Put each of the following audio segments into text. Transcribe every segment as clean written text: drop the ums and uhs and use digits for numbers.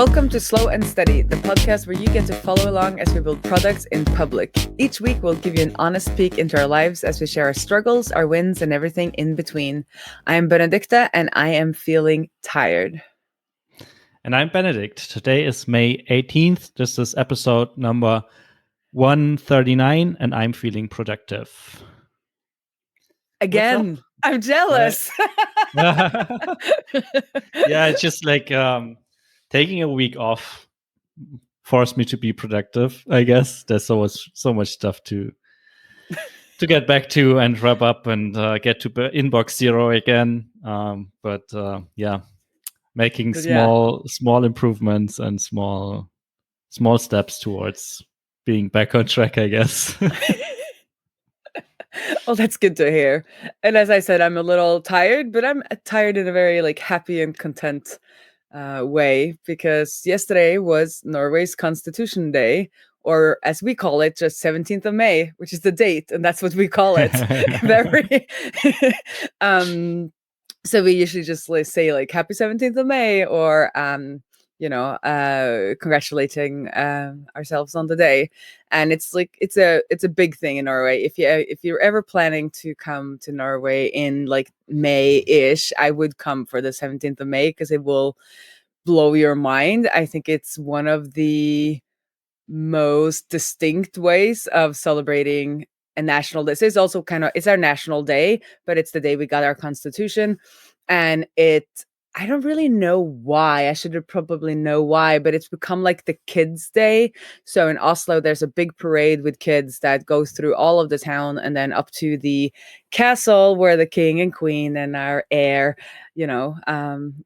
Welcome to Slow and Steady, the podcast where you get to follow along as we build products in public. Each week, we'll give you an honest peek into our lives as we share our struggles, our wins, and everything in between. I am Benedicte, and I am feeling tired. And I'm Benedikt. Today is May 18th. This is episode number 139, and I'm feeling productive. Again, I'm jealous. Yeah, it's just like taking a week off forced me to be productive, I guess. There's so much stuff to get back to and wrap up and get to inbox zero again. Making small improvements and small steps towards being back on track, I guess. Well, that's good to hear. And as I said, I'm a little tired, but I'm tired in a very happy and content way, because yesterday was Norway's Constitution Day, or as we call it, just 17th of May, which is the date, and that's what we call it. Very so we usually just say happy 17th of May, or congratulating ourselves on the day. And it's a big thing in Norway. If you're ever planning to come to Norway in May-ish, I would come for the 17th of May, because it will blow your mind. I think it's one of the most distinct ways of celebrating a national day. It's also it's our national day, but it's the day we got our constitution. And I don't really know why. I should probably know why, but it's become the kids' day. So in Oslo, there's a big parade with kids that goes through all of the town and then up to the castle where the king and queen and our heir,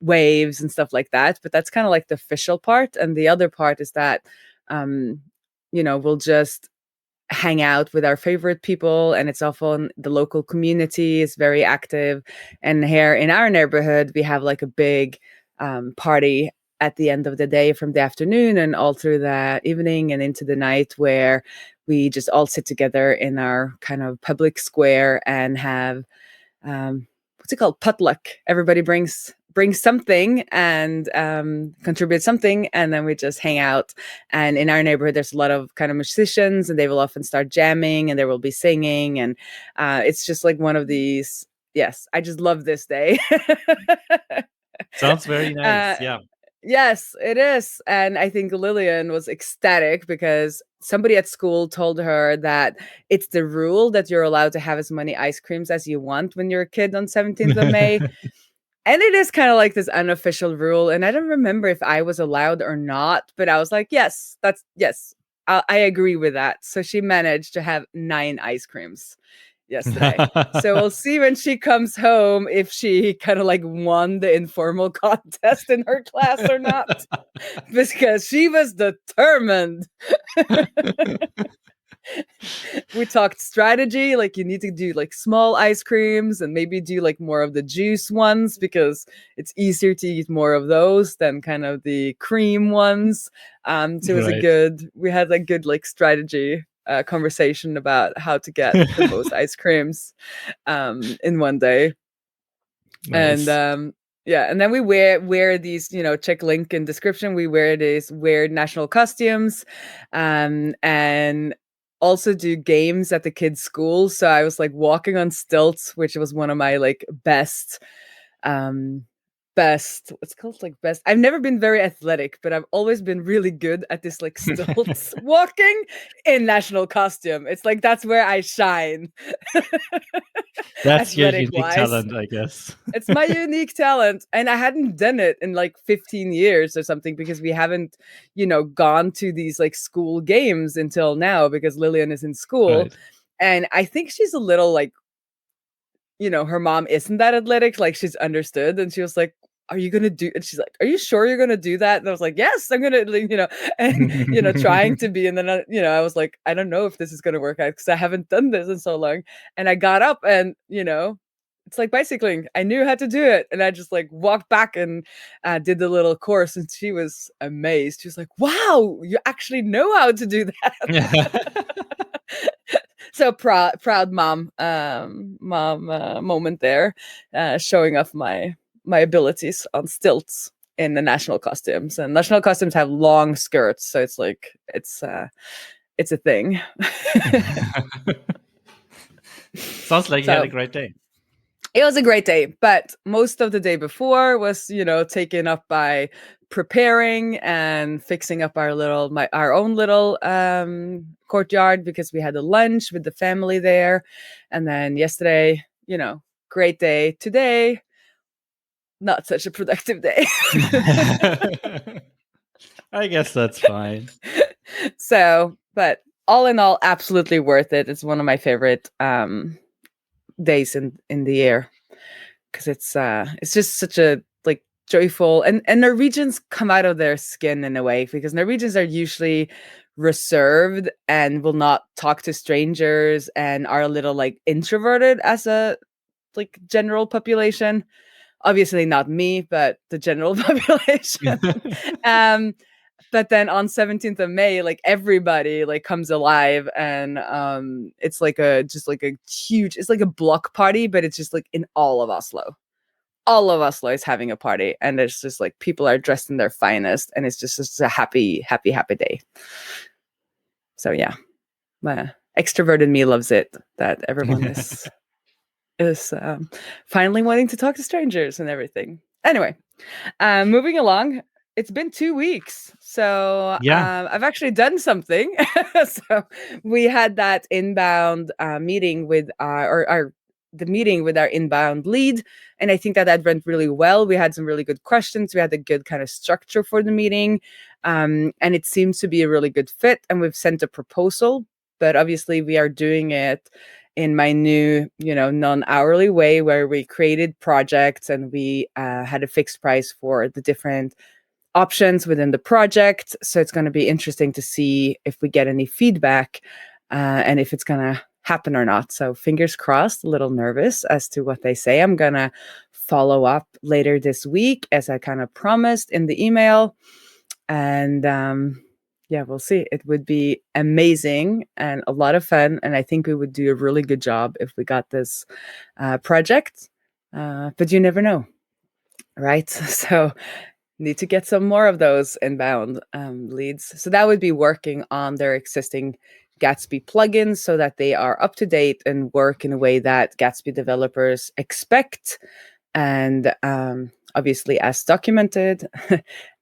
waves and stuff like that. But that's kind of the official part. And the other part is that, we'll just hang out with our favorite people, and it's often the local community is very active. And here in our neighborhood, we have a big party at the end of the day, from the afternoon and all through the evening and into the night, where we just all sit together in our kind of public square and have what's it called, potluck. Everybody brings something and contribute something, and then we just hang out. And in our neighborhood, there's a lot of kind of musicians, and they will often start jamming, and there will be singing, and it's just one of these. Yes, I just love this day. Sounds very nice. Yeah. Yes, it is. And I think Lillian was ecstatic because somebody at school told her that it's the rule that you're allowed to have as many ice creams as you want when you're a kid on 17th of May. And it is kind of this unofficial rule. And I don't remember if I was allowed or not, but I was like, yes, I agree with that. So she managed to have 9 ice creams yesterday. So we'll see when she comes home if she kind of won the informal contest in her class or not, because she was determined. We talked strategy, you need to do small ice creams and maybe do more of the juice ones, because it's easier to eat more of those than kind of the cream ones. So it was we had a good strategy conversation about how to get the most ice creams in one day. Nice. And and then we wear these, check link in description, we wear these weird national costumes, and also do games at the kids' school. So I was walking on stilts, which was one of my best what's called best. I've never been very athletic, but I've always been really good at this stilts walking in national costume. It's that's where I shine. That's your unique talent, I guess. It's my unique talent, and I hadn't done it in 15 years or something, because we haven't gone to these school games until now, because Lillian is in school. Right. And I think she's a little her mom isn't that athletic, she's understood, and she was like, are you gonna do, and she's like, are you sure you're gonna do that? And I was like, yes, I'm gonna, and trying to be. And then I was like, I don't know if this is gonna work out, because I haven't done this in so long. And I got up, and it's like bicycling. I knew how to do it, and I just walked back and did the little course. And she was amazed. She was like, wow, you actually know how to do that. So proud mom moment there, showing off my abilities on stilts. in the national costumes, and national costumes have long skirts, so it's like it's a thing. Sounds like you had a great day. It was a great day, but most of the day before was, taken up by preparing and fixing up our own little courtyard, because we had a lunch with the family there. And then yesterday, great day. Today, not such a productive day. I guess that's fine. So, but all in all, absolutely worth it. It's one of my favorite days in the year, because it's just such a like joyful, and Norwegians come out of their skin in a way, because Norwegians are usually reserved and will not talk to strangers and are a little like introverted as a like general population. Obviously not me, but the general population. But then on 17th of May, like everybody like comes alive, and it's like just like a huge, it's like a block party, but it's just like in all of Oslo. All of Oslo is having a party, and it's just like people are dressed in their finest, and it's just a happy, happy, happy day. So yeah, my extroverted me loves it, that everyone is finally wanting to talk to strangers and everything. Anyway, moving along. It's been 2 weeks, so I've actually done something. So we had that inbound meeting with the meeting with our inbound lead, and I think that went really well. We had some really good questions. We had a good kind of structure for the meeting, and it seems to be a really good fit. And we've sent a proposal, but obviously we are doing it in my new, non-hourly way, where we created projects and we had a fixed price for the different options within the project. So it's going to be interesting to see if we get any feedback and if it's going to happen or not. So fingers crossed, a little nervous as to what they say. I'm going to follow up later this week, as I kind of promised in the email. And yeah, we'll see. It would be amazing and a lot of fun. And I think we would do a really good job if we got this project. But you never know, right? So need to get some more of those inbound leads. So that would be working on their existing Gatsby plugins so that they are up to date and work in a way that Gatsby developers expect. And obviously as documented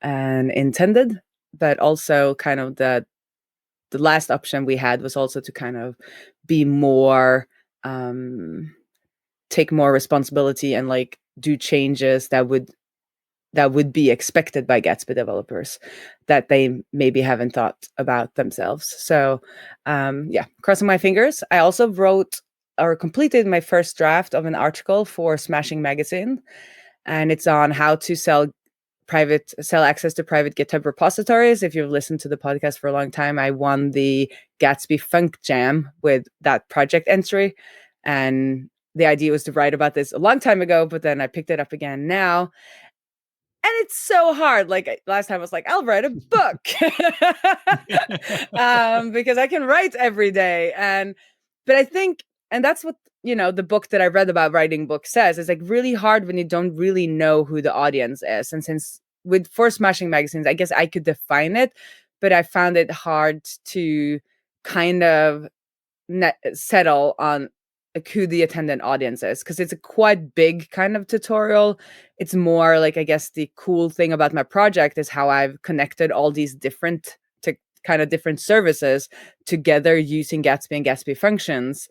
and intended, but also kind of the last option we had was also to kind of be more, take more responsibility and like do changes that would be expected by Gatsby developers that they maybe haven't thought about themselves. So yeah, crossing my fingers. I also wrote or completed my first draft of an article for Smashing Magazine, and it's on how to sell access to private GitHub repositories. If you've listened to the podcast for a long time, I won the Gatsby Funk Jam with that project entry. And the idea was to write about this a long time ago, but then I picked it up again now. And it's so hard. Like last time I was like, I'll write a book because I can write every day. But I think, and that's what, the book that I read about writing books says, it's like really hard when you don't really know who the audience is. And since for Smashing Magazines, I guess I could define it, but I found it hard to kind of settle on like who the attendant audience is, because it's a quite big kind of tutorial. It's more like, I guess the cool thing about my project is how I've connected all these different services together using Gatsby and Gatsby functions.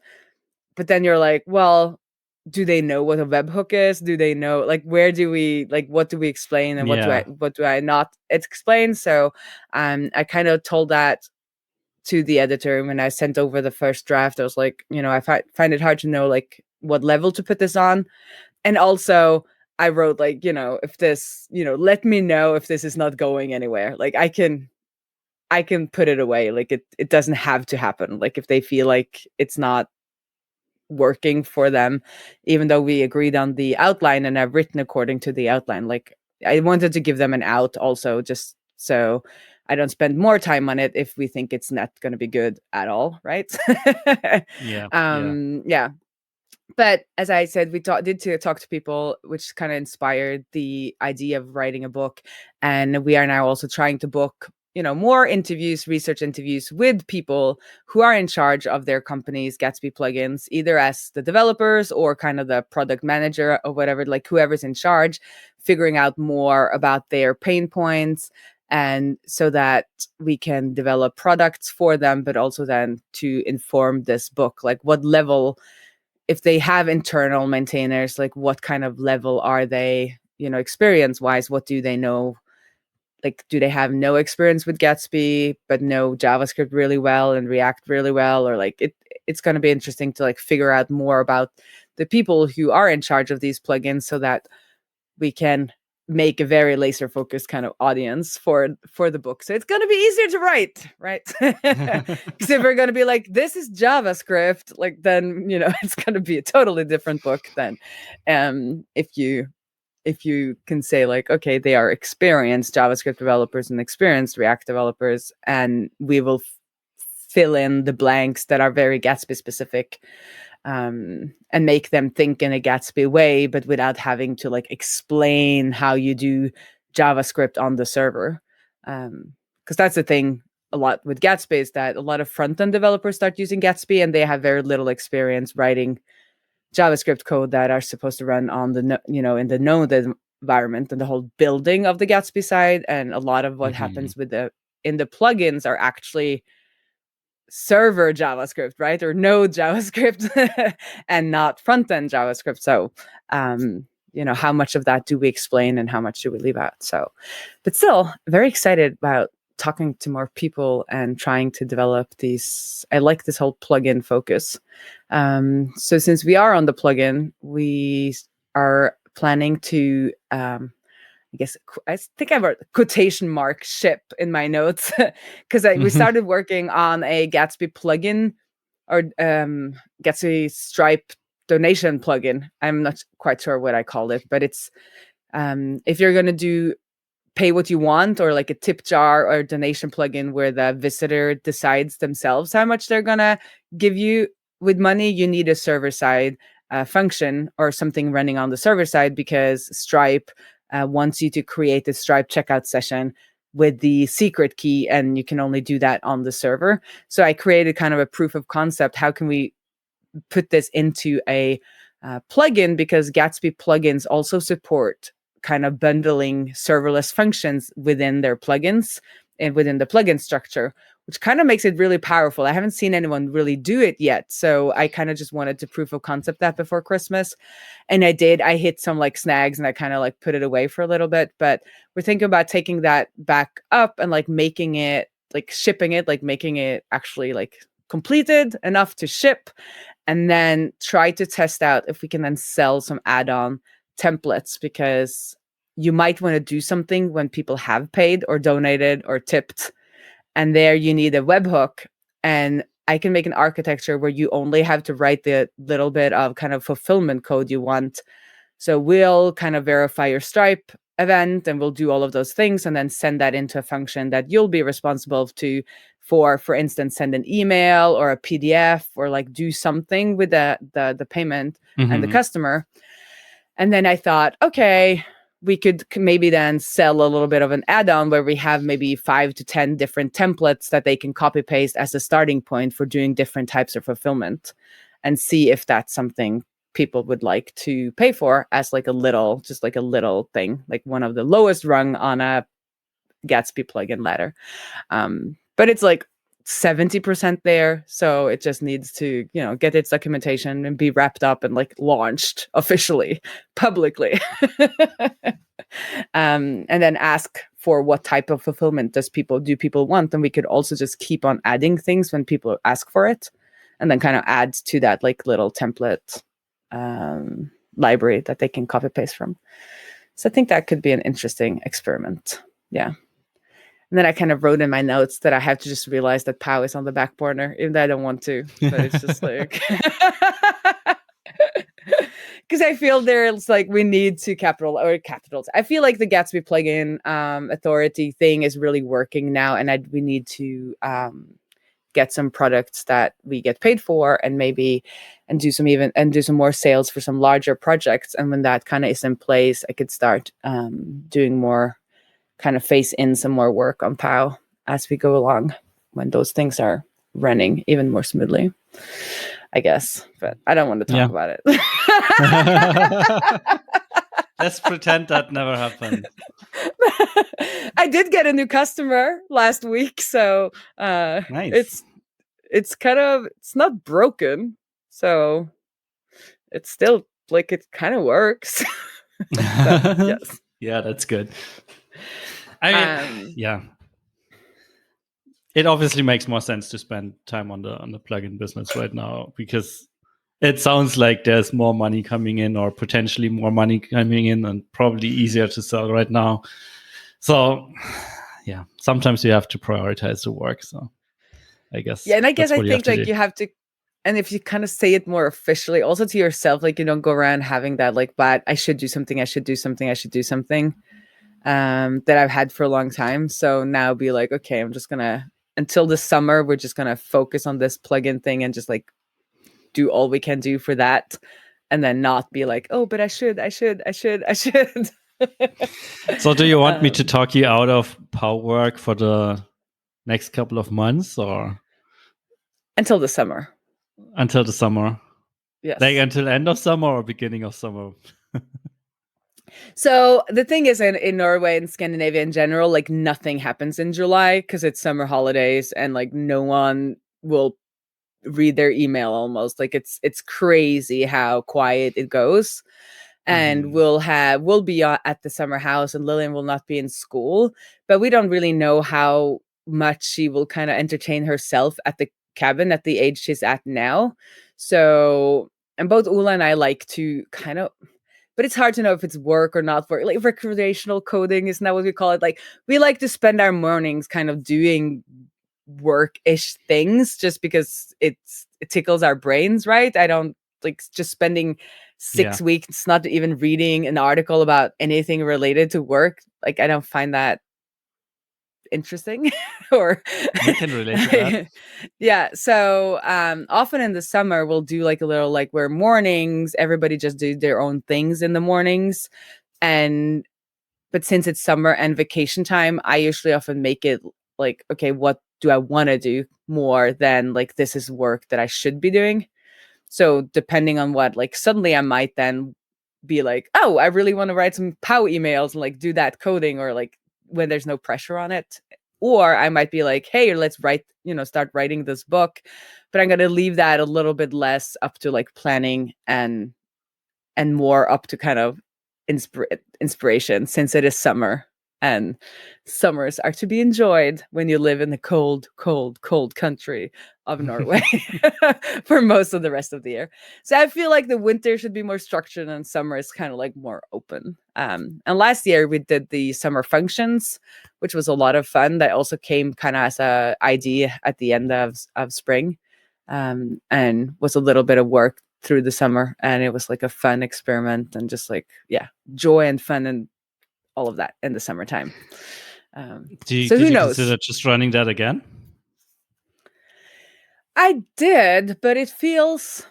But then you're like, well, do they know what a webhook is? Do they know, like, where do we, like, what do we explain and what do I not explain? So I kind of told that to the editor when I sent over the first draft. I was like, I find it hard to know like what level to put this on. And also I wrote like, if this, let me know if this is not going anywhere. Like I can put it away. Like it doesn't have to happen. Like if they feel like it's not working for them, even though we agreed on the outline and I've written according to the outline, like I wanted to give them an out also, just so I don't spend more time on it if we think it's not going to be good at all, right? Yeah. Yeah. But as I said, we did talk to people, which kind of inspired the idea of writing a book. And we are now also trying to book, more interviews, research interviews with people who are in charge of their company's Gatsby plugins, either as the developers or kind of the product manager or whatever, like whoever's in charge, figuring out more about their pain points. And so that we can develop products for them, but also then to inform this book, like what level, if they have internal maintainers, like what kind of level are they, experience wise, what do they know? Like, do they have no experience with Gatsby, but know JavaScript really well and React really well? Or like it's going to be interesting to like figure out more about the people who are in charge of these plugins so that we can make a very laser focused kind of audience for the book. So it's going to be easier to write, right? Because if we're going to be like, this is JavaScript, like then it's going to be a totally different book than if you can say like, okay, they are experienced JavaScript developers and experienced React developers, and we will fill in the blanks that are very Gatsby specific, and make them think in a Gatsby way, but without having to like explain how you do JavaScript on the server. Because that's the thing a lot with Gatsby, is that a lot of front-end developers start using Gatsby and they have very little experience writing JavaScript code that are supposed to run on the, in the node environment and the whole building of the Gatsby side. And a lot of what happens in the plugins are actually server JavaScript, right? Or node JavaScript and not front-end JavaScript. So, how much of that do we explain and how much do we leave out? So, but still very excited about talking to more people and trying to develop these. I like this whole plugin focus. So since we are on the plugin, we are planning to, I guess I think I have a quotation mark ship in my notes because we started working on a Gatsby plugin, or Gatsby Stripe donation plugin. I'm not quite sure what I called it, but it's if you're going to do pay what you want, or like a tip jar or donation plugin where the visitor decides themselves how much they're going to give you with money, you need a server side function or something running on the server side, because Stripe wants you to create a Stripe checkout session with the secret key, and you can only do that on the server. So I created kind of a proof of concept. How can we put this into a plugin? Because Gatsby plugins also support kind of bundling serverless functions within their plugins and within the plugin structure, which kind of makes it really powerful. I haven't seen anyone really do it yet. So I kind of just wanted to proof of concept that before Christmas. And I did. I hit some like snags and I kind of like put it away for a little bit. But we're thinking about taking that back up and like making it, like shipping it, like making it actually like completed enough to ship, and then try to test out if we can then sell some add-on templates, because you might want to do something when people have paid or donated or tipped, and there you need a webhook. And I can make an architecture where you only have to write the little bit of kind of fulfillment code you want. So we'll kind of verify your Stripe event and we'll do all of those things and then send that into a function that you'll be responsible for instance, send an email or a PDF or like do something with the payment and the customer. And then I thought, okay, we could maybe then sell a little bit of an add-on where we have maybe 5 to 10 different templates that they can copy paste as a starting point for doing different types of fulfillment, and see if that's something people would like to pay for as like a little thing, like one of the lowest rung on a Gatsby plugin ladder. But it's like 70% there. So it just needs to, get its documentation and be wrapped up and like launched officially, publicly. And then ask for what type of fulfillment do people want. And we could also just keep on adding things when people ask for it, and then kind of add to that like little template library that they can copy paste from. So I think that could be an interesting experiment. Yeah. And then I kind of wrote in my notes that I have to just realize that POW is on the back burner, even though I don't want to. But it's just like, because I feel there's like, we need to capitals. I feel like the Gatsby plugin authority thing is really working now, and we need to get some products that we get paid for, and maybe do some more sales for some larger projects. And when that kind of is in place, I could start doing more, kind of phase in some more work on POW as we go along, when those things are running even more smoothly, I guess. But I don't want to talk about it. Let's pretend that never happened. I did get a new customer last week, so nice. It's kind of, it's not broken, so it's still like, it kind of works. But, yes. Yeah, that's good. I mean, yeah. It obviously makes more sense to spend time on the plugin business right now, because it sounds like there's more money coming in, or potentially more money coming in, and probably easier to sell right now. So yeah, sometimes you have to prioritize the work. So I guess. Yeah, and I guess I think like you have to, and if you kind of say it more officially also to yourself, like you don't go around having that like, but I should do something that I've had for a long time. So now be like, okay, I'm just gonna, until the summer, we're just gonna focus on this plugin thing and just like do all we can do for that, and then not be like, oh, but I should. So do you want me to talk you out of POW work for the next couple of months, or until the summer? Until the summer. Yes. Like until end of summer or beginning of summer? So the thing is, in Norway and Scandinavia in general, like nothing happens in July because it's summer holidays, and like no one will read their email almost. Like it's crazy how quiet it goes. And we'll be at the summer house, and Lillian will not be in school, but we don't really know how much she will kind of entertain herself at the cabin at the age she's at now. So, and both Ula and I like to kind of, but it's hard to know if it's work or not work. Like recreational coding, isn't that what we call it? Like we like to spend our mornings kind of doing work-ish things just because it tickles our brains, right? I don't like just spending 6 weeks not even reading an article about anything related to work. Like I don't find that interesting. Or I can relate to that. Yeah, so often in the summer we'll do like a little, like where mornings everybody just do their own things in the mornings, but since it's summer and vacation time, I usually often make it like, okay, what do I want to do more than like this is work that I should be doing? So depending on what, like suddenly I might then be like, oh, I really want to write some POW emails and like do that coding, or like when there's no pressure on it. Or I might be like, hey, let's start writing this book, but I'm going to leave that a little bit less up to like planning and more up to kind of inspiration, since it is summer, and summers are to be enjoyed when you live in the cold country of Norway for most of the rest of the year. So I feel like the winter should be more structured and summer is kind of like more open. And last year we did the summer functions, which was a lot of fun. That also came kind of as a idea at the end of spring, and was a little bit of work through the summer, and it was like a fun experiment, and just like, yeah, joy and fun and all of that in the summertime. Did who you knows? consider just running that again? I did, but it feels,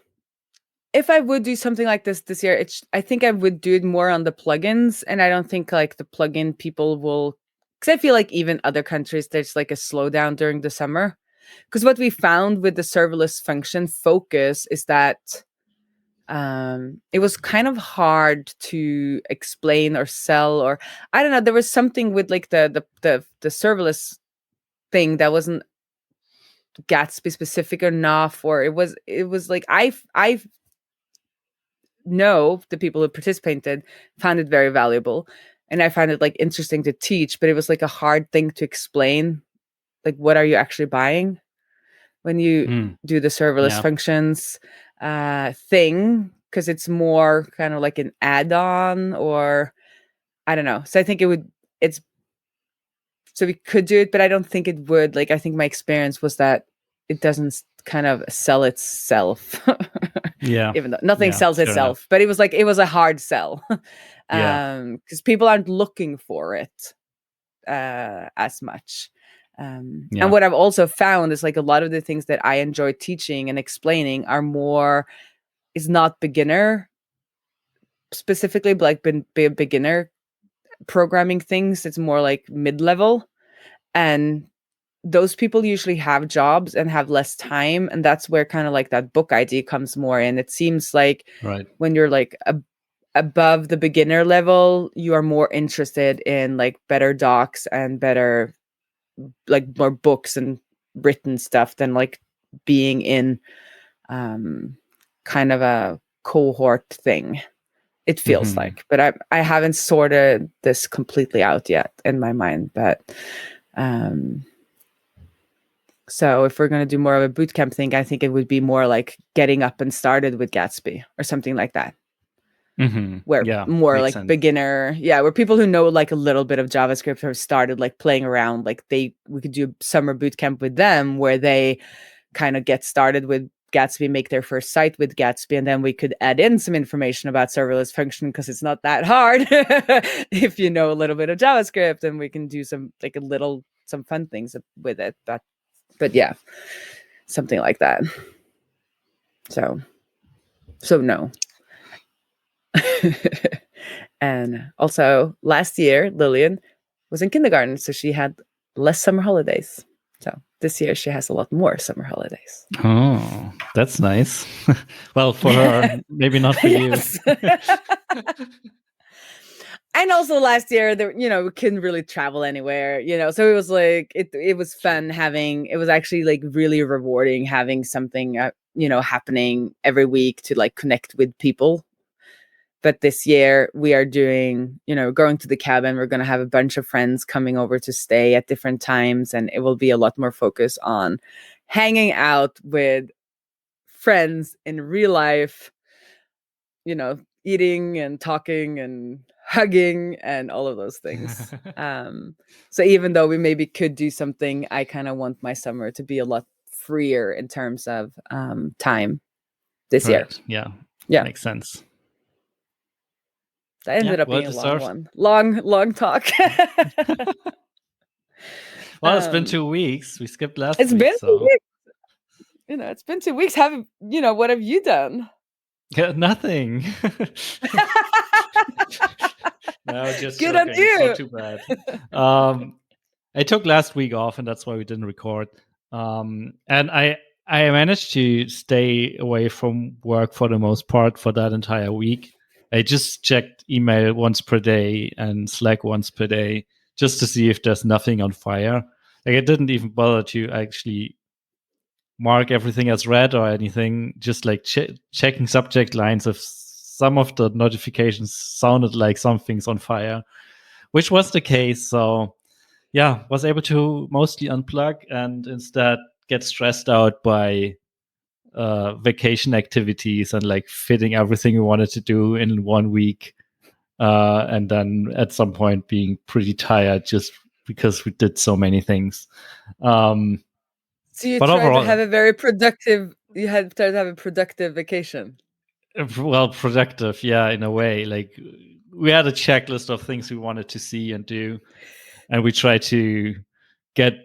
if I would do something like this year, I think I would do it more on the plugins, and I don't think like the plugin people will, because I feel like even other countries there's like a slowdown during the summer. Because what we found with the serverless function focus is that it was kind of hard to explain or sell, or I don't know, there was something with like the serverless thing that wasn't Gatsby specific enough, or it was like I know the people who participated found it very valuable, and I found it like interesting to teach, but it was like a hard thing to explain, like what are you actually buying when you do the serverless functions thing, because it's more kind of like an add-on, or I don't know. So I think so we could do it, but I don't think it would. Like I think my experience was that it doesn't kind of sell itself. Yeah. Even though nothing sells itself, but it was a hard sell. Because people aren't looking for it as much. And what I've also found is like a lot of the things that I enjoy teaching and explaining is not beginner specifically, but like beginner programming things. It's more like mid-level, and those people usually have jobs and have less time, and that's where kind of like that book idea comes more in. It seems like when you're like above the beginner level, you are more interested in like better docs and better like more books and written stuff than like being in kind of a cohort thing, it feels like. But I haven't sorted this completely out yet in my mind. But so if we're going to do more of a bootcamp thing, I think it would be more like getting up and started with Gatsby or something like that. Where more like sense. Beginner, where people who know like a little bit of JavaScript have started like playing around, like we could do summer bootcamp with them where they kind of get started with Gatsby, make their first site with Gatsby, and then we could add in some information about serverless function because it's not that hard if you know a little bit of JavaScript, and we can do some fun things with it. But yeah, something like that. So no. And also last year, Lillian was in kindergarten, so she had less summer holidays. So this year she has a lot more summer holidays. Oh, that's nice. Well, for her, maybe not for you. And also last year, we couldn't really travel anywhere, so it was like, it was fun it was actually like really rewarding having something, happening every week to like connect with people. But this year we are doing, going to the cabin. We're going to have a bunch of friends coming over to stay at different times. And it will be a lot more focus on hanging out with friends in real life, eating and talking and hugging and all of those things. So even though we maybe could do something, I kind of want my summer to be a lot freer in terms of time this year. Yeah. Makes sense. That ended up being a long one. Long talk. Well, it's been 2 weeks. We skipped last week. It's been 2 weeks. It's been 2 weeks. What have you done? Nothing. No, just good joking. On you. It's not too bad. I took last week off, and that's why we didn't record. And I managed to stay away from work for the most part for that entire week. I just checked email once per day and Slack once per day just to see if there's nothing on fire. Like, I didn't even bother to actually mark everything as read or anything, just like checking subject lines if some of the notifications sounded like something's on fire, which was the case. So yeah, was able to mostly unplug and instead get stressed out by vacation activities and like fitting everything we wanted to do in 1 week. And then at some point being pretty tired just because we did so many things. So you tried to have a very productive, vacation. Well, productive, yeah, in a way. Like, we had a checklist of things we wanted to see and do, and we tried to get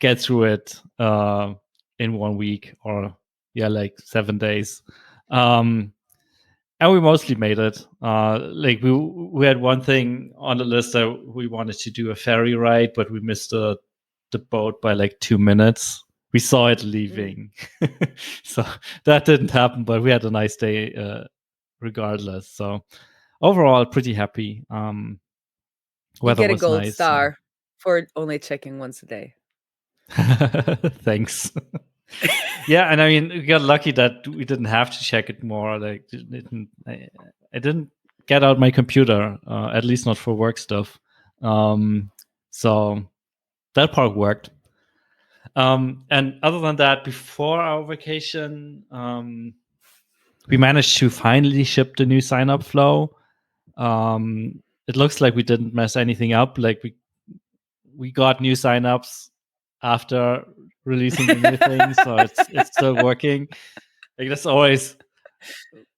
through it in 1 week, or like 7 days. And we mostly made it. Like, we had one thing on the list that we wanted to do a ferry ride, but we missed the boat by like 2 minutes. We saw it leaving. So that didn't happen, but we had a nice day regardless. So overall, pretty happy. You get a gold star for only checking once a day. Thanks. Yeah, and I mean, we got lucky that we didn't have to check it more. Like, I didn't get out my computer, at least not for work stuff. So that part worked. And other than that, before our vacation, we managed to finally ship the new sign-up flow. It looks like we didn't mess anything up. Like, we got new signups after releasing the new thing, so it's still working. Like, that's always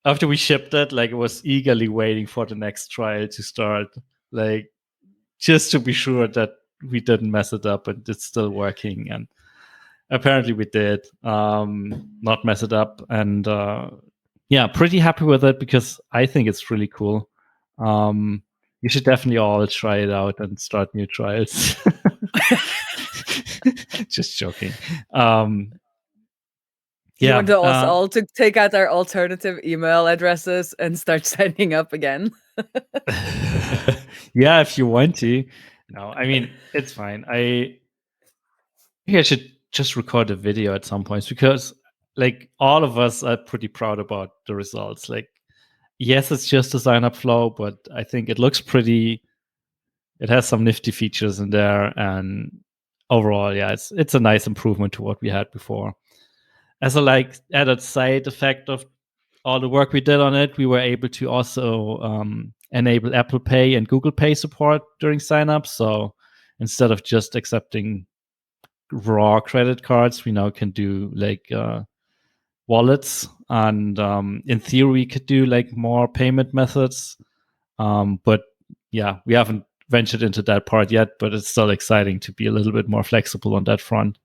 after we shipped it. Like, it was eagerly waiting for the next trial to start, like, just to be sure that we didn't mess it up and it's still working. And apparently we did not mess it up. And yeah, pretty happy with it because I think it's really cool. You should definitely all try it out and start new trials. Just joking. You Yeah. want us all to take out our alternative email addresses and start signing up again? Yeah, if you want to. No, I mean, it's fine. I think I should just record a video at some point because, like, all of us are pretty proud about the results. Like, yes, it's just a sign up flow, but I think it looks pretty. It has some nifty features in there, and overall, yeah, it's a nice improvement to what we had before. As a like added side effect of all the work we did on it, we were able to also enable Apple Pay and Google Pay support during signups. So instead of just accepting raw credit cards, we now can do like wallets, and in theory, we could do like more payment methods. But yeah, we haven't ventured into that part yet, but it's still exciting to be a little bit more flexible on that front.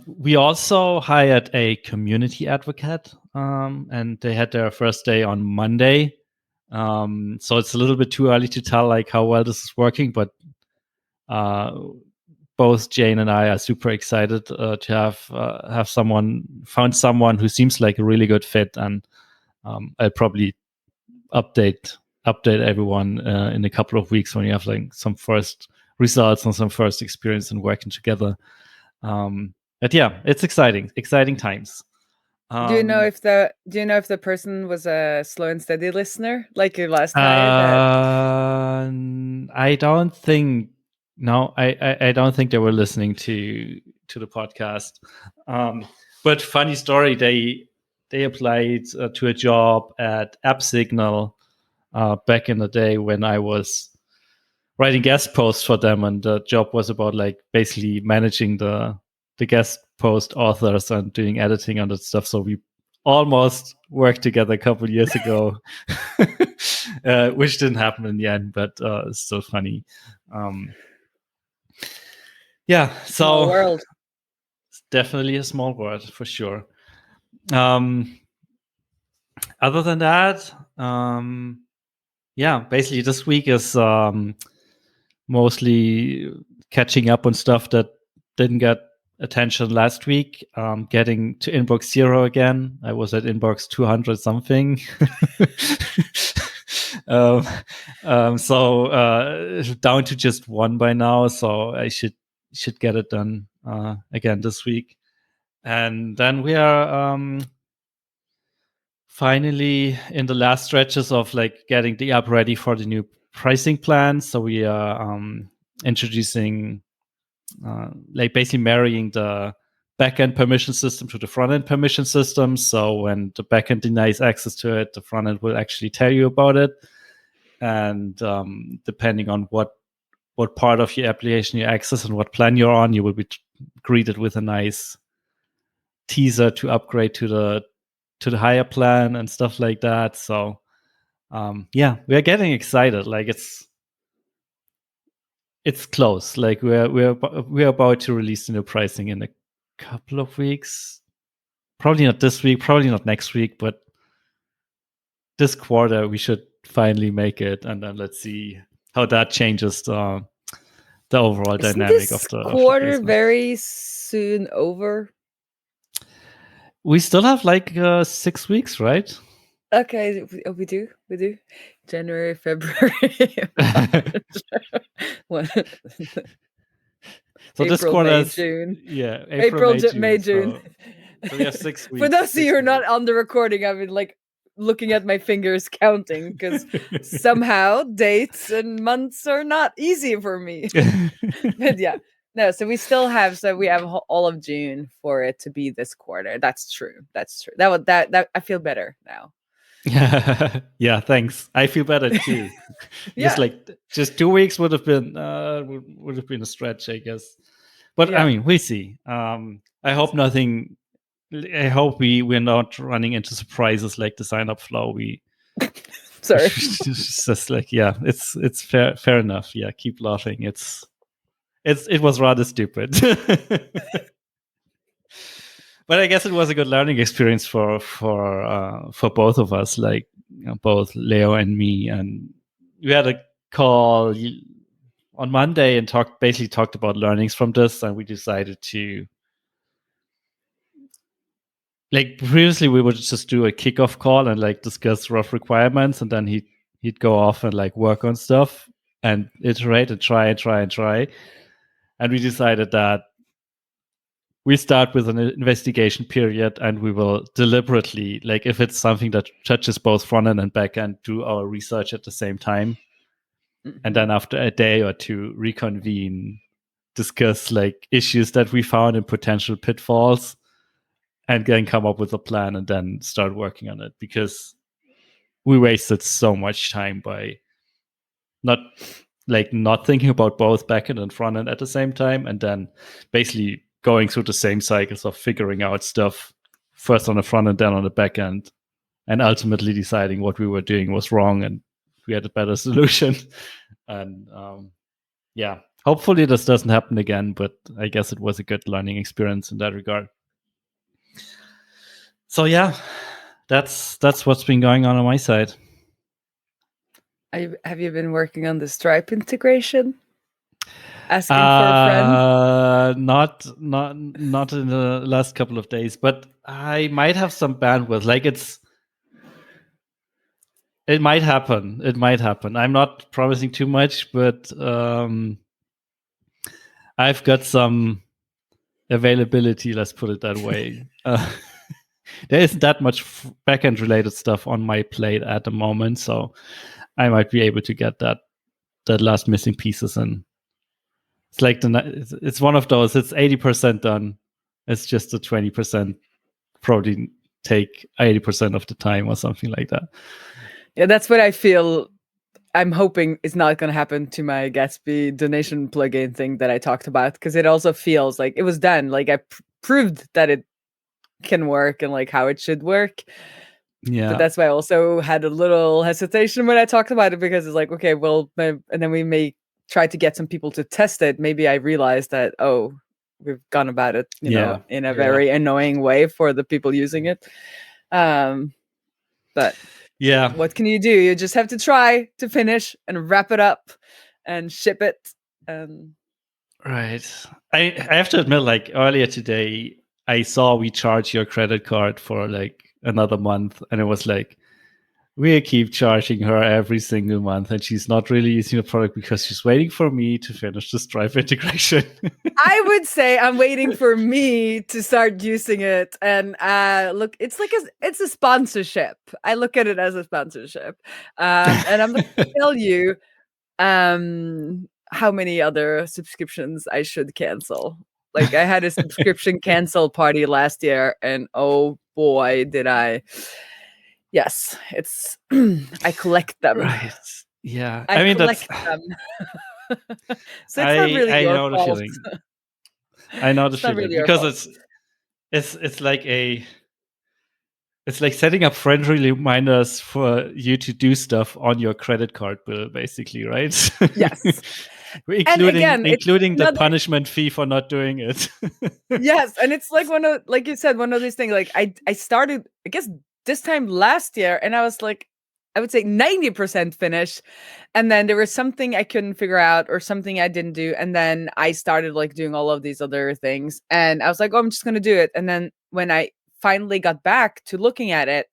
We also hired a community advocate, and they had their first day on Monday. So it's a little bit too early to tell like how well this is working, but both Jane and I are super excited to have found someone who seems like a really good fit, and I'll probably update everyone in a couple of weeks when you have like some first results and some first experience in working together. But yeah, it's exciting times. Do you know if the person was a slow and steady listener like your last hire? I don't think. No, I don't think they were listening to the podcast. But funny story, they applied to a job at AppSignal back in the day when I was writing guest posts for them, and the job was about like basically managing the guest post authors and doing editing on that stuff. So we almost worked together a couple of years ago, which didn't happen in the end, but it's still funny. Yeah, so Small world. It's definitely a small world for sure. Other than that, yeah, basically this week is mostly catching up on stuff that didn't get attention last week. Getting to inbox 0 again. I was at inbox 200 something. So down to just 1 by now. So I should get it done again this week. And then we are finally in the last stretches of like getting the app ready for the new pricing plan. So we are introducing like basically marrying the backend permission system to the front-end permission system. So when the backend denies access to it, the front-end will actually tell you about it. And depending on what part of your application you access and what plan you're on, you will be greeted with a nice teaser to upgrade to the higher plan and stuff like that. So yeah, we are getting excited. Like it's close. Like we're about to release the new pricing in a couple of weeks. Probably not this week, probably not next week, but this quarter we should finally make it, and then let's see how that changes the overall dynamic of the quarter very soon over. We still have like 6 weeks, right? Okay, we do. January, February, so this April, quarter May, is June. Yeah, April, May, June. So we have 6 weeks. For those of you who are not on the recording, I've been like looking at my fingers counting because somehow dates and months are not easy for me. But yeah, no. So we have all of June for it to be this quarter. That's true. That I feel better now. Yeah, thanks. I feel better too. Yeah. Just 2 weeks would have been a stretch, I guess. But yeah. I mean, we see. I hope nothing. I hope we're not running into surprises like the sign up flow. We Sorry. It's just like, yeah, it's fair enough. Yeah, keep laughing. It was rather stupid. But I guess it was a good learning experience for both of us, like, both Leo and me. And we had a call on Monday and basically talked about learnings from this, and we decided to, like, previously we would just do a kickoff call and like discuss rough requirements, and then he'd go off and like work on stuff and iterate and try and try and try. And we decided that we start with an investigation period, and we will deliberately, like, if it's something that touches both front end and back end, do our research at the same time. Mm-hmm. And then after a day or two, reconvene, discuss like issues that we found and potential pitfalls, and then come up with a plan and then start working on it, because we wasted so much time by not thinking about both backend and front end at the same time, and then basically going through the same cycles of figuring out stuff first on the front end, then on the back end, and ultimately deciding what we were doing was wrong and we had a better solution. And yeah, hopefully this doesn't happen again, but I guess it was a good learning experience in that regard. So yeah, that's what's been going on my side. Have you been working on the Stripe integration? Asking for a friend? Not in the last couple of days, but I might have some bandwidth. Like, it might happen. It might happen. I'm not promising too much, but I've got some availability, let's put it that way. There isn't that much backend related stuff on my plate at the moment, so I might be able to get that last missing pieces in. It's like it's one of those. It's 80% done. It's just the 20% probably take 80% of the time or something like that. Yeah, that's what I feel. I'm hoping is not going to happen to my Gatsby donation plugin thing that I talked about, because it also feels like it was done. Like I proved that it can work and like how it should work. Yeah. But that's why I also had a little hesitation when I talked about it, because it's like, okay, well, and then we may try to get some people to test it. Maybe I realized that, oh, we've gone about it, you know, in a very annoying way for the people using it. But yeah, what can you do? You just have to try to finish and wrap it up and ship it. Right. I have to admit, like, earlier today, I saw we charge your credit card for like another month, and it was like, we keep charging her every single month, and she's not really using the product because she's waiting for me to finish the Stripe integration. I would say I'm waiting for me to start using it. And look, it's like it's a sponsorship. I look at it as a sponsorship. And I'm going to tell you how many other subscriptions I should cancel. Like, I had a subscription cancel party last year, and oh boy, did I. Yes, it's I collect them. Right. Yeah. I mean, collect them. So it's not really your know fault. The feeling. I know the feeling, really because it's like it's like setting up friendly reminders for you to do stuff on your credit card bill, basically, right? Yes. including the punishment fee for not doing it. Yes, and it's like like you said, one of these things. Like I started, I guess, this time last year, and I was like, I would say 90% finished, and then there was something I couldn't figure out or something I didn't do, and then I started like doing all of these other things, and I was like, oh, I'm just gonna do it. And then when I finally got back to looking at it,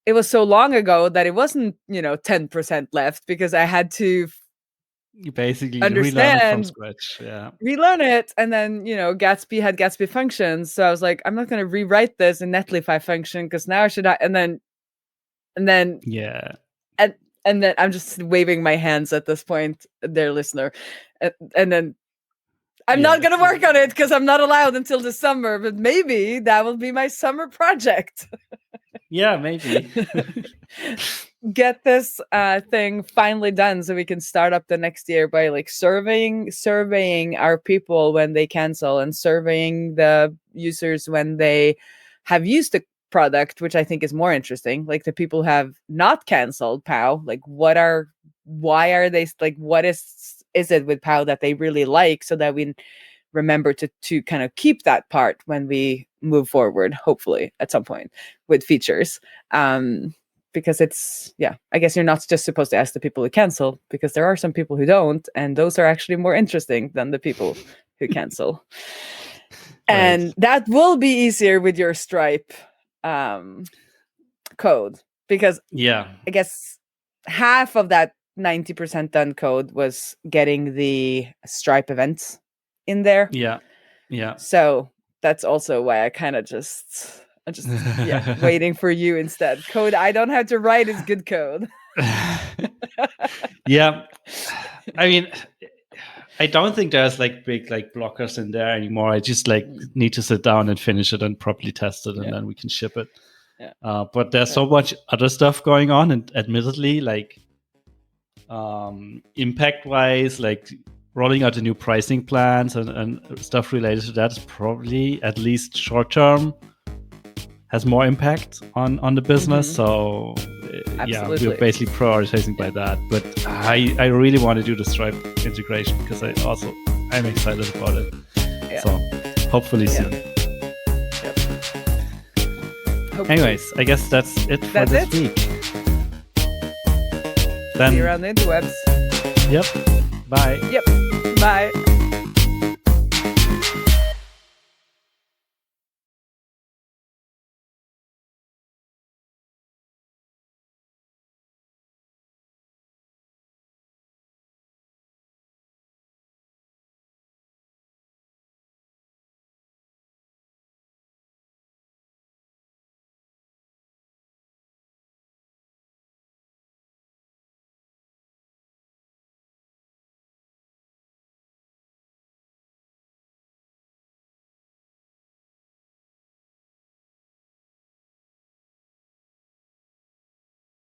it was so long ago that it wasn't, 10% left, because I had to you basically understand, relearn it from scratch. Yeah, relearn it. And then, Gatsby had Gatsby functions, so I was like, I'm not going to rewrite this in Netlify function, because now I should and then yeah, and then I'm just waving my hands at this point, dear listener, and then I'm not going to work on it because I'm not allowed until the summer, but maybe that will be my summer project. Yeah, maybe. Get this thing finally done so we can start up the next year by like surveying our people when they cancel, and surveying the users when they have used the product, which I think is more interesting. Like the people who have not canceled POW, like why are they like, what is it with POW that they really like, so that we remember to kind of keep that part when we move forward, hopefully at some point with features. Because it's, I guess you're not just supposed to ask the people who cancel, because there are some people who don't, and those are actually more interesting than the people who cancel. And Right. that will be easier with your Stripe code, because Yeah. I guess half of that 90% done code was getting the Stripe events in there. Yeah. Yeah. So that's also why I'm just waiting for you instead. Code I don't have to write is good code. Yeah. I mean, I don't think there's like big like blockers in there anymore. I just like need to sit down and finish it and properly test it, and then we can ship it. But there's so much other stuff going on, and admittedly, like impact wise, like rolling out the new pricing plans and stuff related to that is probably, at least short term, has more impact on the business. So we're basically prioritizing by that. But I really want to do the Stripe integration, because I'm excited about it. So hopefully soon. Anyways, I guess that's it for this week. Then see you around the interwebs. Yep. Bye. Yep. Bye.